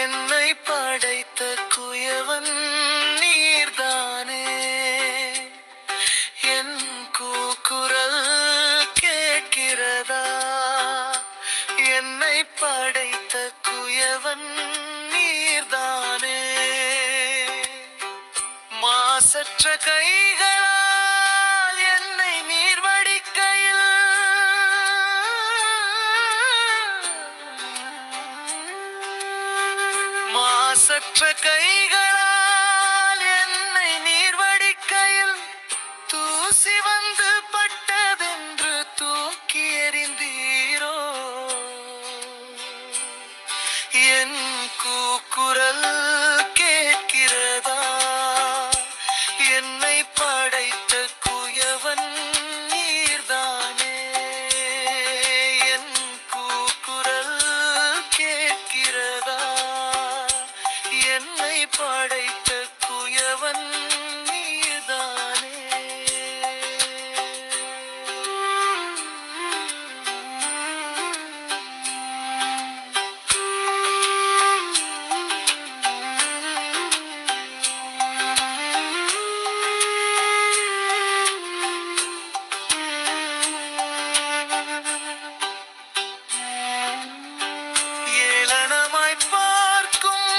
என்னை படைத்த குயவன் நீர்தானே. என் கூக்குரல் கேட்கிறதா? என்னை படைத்த குயவன் நீர்தானே. மாசற்ற கைகளால் என்னை நீர் வடிக்கையில் மாசற்ற கைகளால் என்னை நீர் வடிக்கையில் தூசி வந்து பட்டதென்று தூக்கி எறிந்தீரோ. என் கூக்குரல் கேட்கிறதா? என்னை படைத்த குயவன் நீர்தானே. என் கூக்குரல் கேட்கிறதா? என்னை படைத்த குயவன் நீர்தானே. ஏளனமாய் பார்க்கும்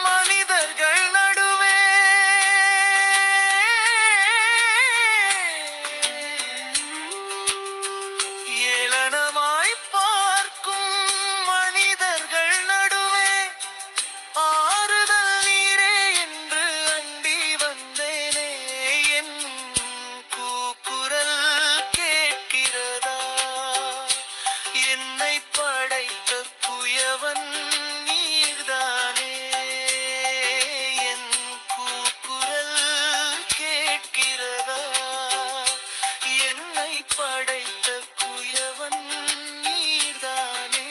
மனிதர்கள் நடுவே ஏளனமாய் பார்க்கும் மனிதர்கள் நடுவே ஆறுதல் நீரே என்று அண்டி வந்தேனே. என் கூக்குரல் கேட்கிறதா? என்னை படைத்த குயவன் நீர்தானே. என் கூக்குரல் கேட்கிறதா? என்னை படைத்த குயவன் நீர்தானே.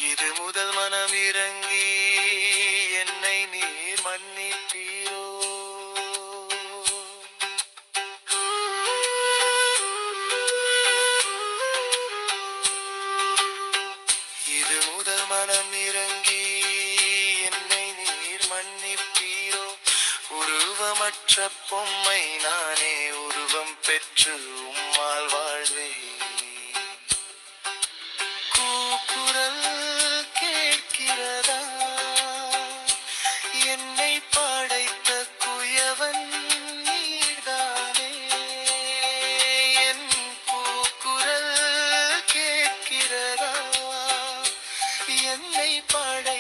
இது முதல் மனம் இறங்கி என்னை நீர் மன்னிப்பீரோ. இது முதல் மனம் இறங்கி என்னை நீர் மன்னிப்பீரோ. உருவமற்ற பொம்மை நானே உருவம் பெற்று உம்மால் வாழ்வேன். கூக்குரல் கேட்கிறதா? என்னை படைத்த குயவன் நீர்தானே. என் கூக்குரல் கேட்கிறதா? என்னை படை